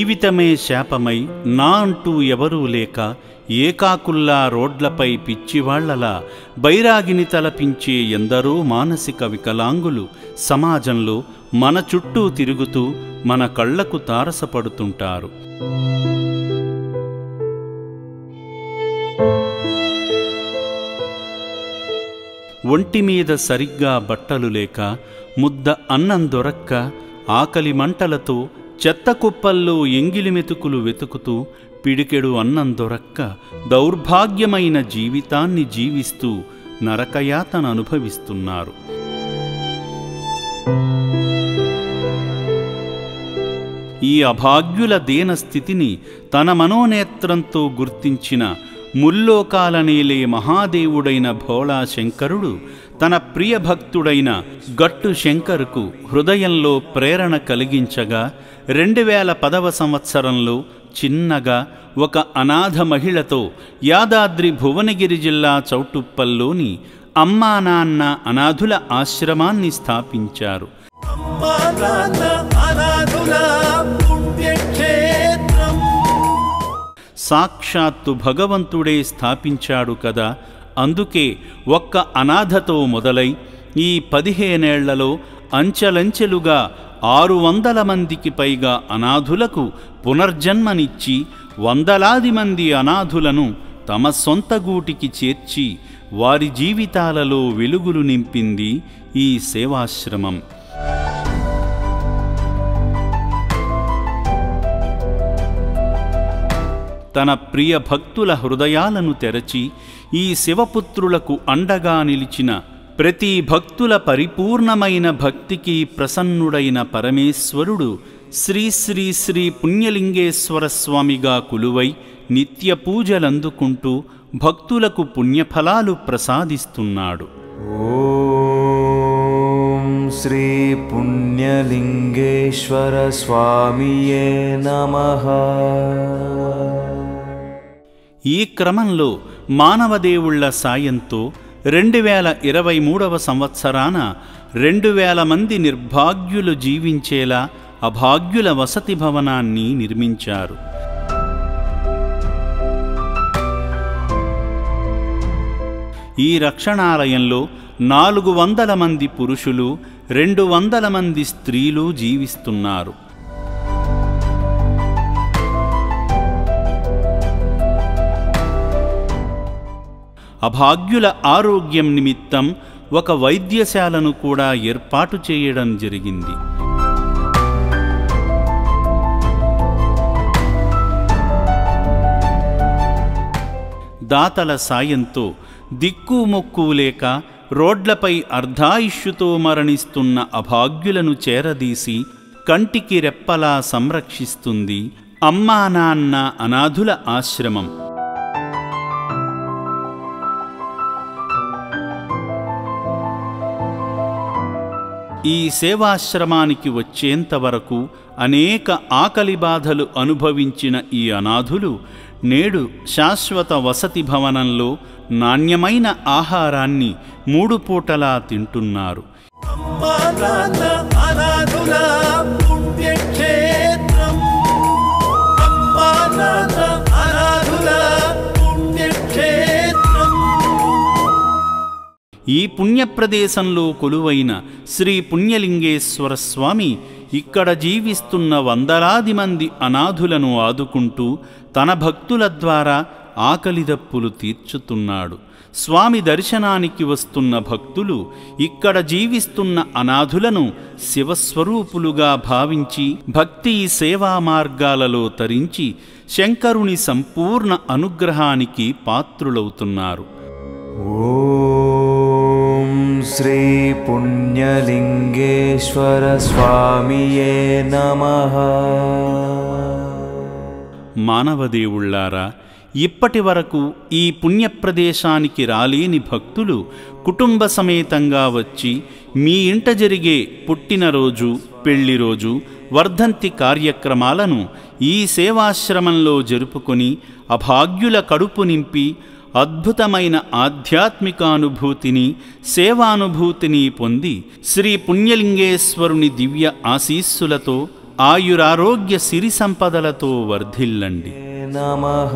జీవితమే శాపమై నా అంటూ ఎవరూ లేక ఏకాకుల్లా రోడ్లపై పిచ్చివాళ్లలా బైరాగిని తలపించే ఎందరో మానసిక వికలాంగులు సమాజంలో మన చుట్టూ తిరుగుతూ మన కళ్లకు తారసపడుతుంటారు. ఒంటిమీద సరిగ్గా బట్టలు లేక, ముద్ద అన్నం దొరక్క, ఆకలి మంటలతో చెత్త కుప్పల్లో ఎంగిలి మెతుకులు వెతుకుతూ, పిడికెడు అన్నం దొరక్క దౌర్భాగ్యమైన జీవితాన్ని జీవిస్తూ నరకయాతన అనుభవిస్తున్నారు. ఈ అభాగ్యుల దీనస్థితిని తన మనోనేత్రంతో గుర్తించిన ముల్లోకాలనేలే మహాదేవుడైన భోళా శంకరుడు తన ప్రియభక్తుడైన గట్టు శంకరుకు హృదయంలో ప్రేరణ కలిగించగా 2010వ సంవత్సరంలో చిన్నగా ఒక అనాథ మహిళతో యాదాద్రి భువనగిరి జిల్లా చౌటుప్పల్లోని అమ్మా నాన్న అనాథుల ఆశ్రమాన్ని స్థాపించారు. సాక్షాత్తు భగవంతుడే స్థాపించాడు కదా. అందుకే ఒక్క అనాథతో మొదలై ఈ 15 ఏళ్లలో అంచెలంచెలుగా 600 మందికి పైగా అనాథులకు పునర్జన్మనిచ్చి వందలాది మంది అనాథులను తమ సొంత గూటికి చేర్చి వారి జీవితాలలో వెలుగులు నింపింది ఈ సేవాశ్రమం. తన ప్రియ భక్తుల హృదయాలను తెరచి ఈ శివపుత్రులకు అండగా నిలిచిన ప్రతి భక్తుల పరిపూర్ణమైన భక్తికి ప్రసన్నుడైన పరమేశ్వరుడు శ్రీ శ్రీ శ్రీ పుణ్యలింగేశ్వర స్వామిగా కొలువై నిత్య పూజలందుకుంటూ భక్తులకు పుణ్యఫలాలు ప్రసాదిస్తున్నాడు. ఓం శ్రీ పుణ్యలింగేశ్వర స్వామియే నమః. ఈ క్రమంలో మానవదేవుళ్ల సాయంతో 2023వ సంవత్సరాన 2000 మంది నిర్భాగ్యులు జీవించేలా అభాగ్యుల వసతి భవనాన్ని నిర్మించారు. ఈ రక్షణాలయంలో 400 మంది పురుషులు, 200 మంది స్త్రీలు జీవిస్తున్నారు. అభాగ్యుల ఆరోగ్యం నిమిత్తం ఒక వైద్యశాలను కూడా ఏర్పాటు చేయడం జరిగింది. దాతల సాయంతో దిక్కుమొక్కు లేక రోడ్లపై అర్ధాయుష్యుతో మరణిస్తున్న అభాగ్యులను చేరదీసి కంటికి రెప్పలా సంరక్షిస్తుంది అమ్మా నాన్న అనాథుల ఆశ్రమం. ఈ సేవాశ్రమానికి వచ్చేంతవరకు అనేక ఆకలి బాధలు అనుభవించిన ఈ అనాథులు నేడు శాశ్వత వసతి భవనంలో నాణ్యమైన ఆహారాన్ని 3 పూటలా తింటున్నారు. ఈ పుణ్యప్రదేశంలో కొలువైన శ్రీ పుణ్యలింగేశ్వర స్వామి ఇక్కడ జీవిస్తున్న వందలాది మంది అనాథులను ఆదుకుంటూ తన భక్తుల ద్వారా ఆకలిదప్పులు తీర్చుతున్నాడు. స్వామి దర్శనానికి వస్తున్న భక్తులు ఇక్కడ జీవిస్తున్న అనాథులను శివస్వరూపులుగా భావించి భక్తి సేవా మార్గాలలో తరించి శంకరుని సంపూర్ణ అనుగ్రహానికి పాత్రులవుతున్నారు. ఓం శ్రీ పుణ్యలింగేశ్వర స్వామియే నమః. మానవదేవుళ్లారా, ఇప్పటి వరకు ఈ పుణ్యప్రదేశానికి రాలేని భక్తులు కుటుంబ సమేతంగా వచ్చి మీ ఇంట జరిగే పుట్టినరోజు, పెళ్లిరోజు, వర్ధంతి కార్యక్రమాలను ఈ సేవాశ్రమంలో జరుపుకొని అభాగ్యుల కడుపు నింపి అద్భుతమైన ఆధ్యాత్మికానుభూతిని, సేవానుభూతిని పొంది శ్రీ పుణ్యలింగేశ్వరుని దివ్య ఆశీస్సులతో ఆయురారోగ్య సిరి సంపదలతో వర్ధిల్లండి. నమః.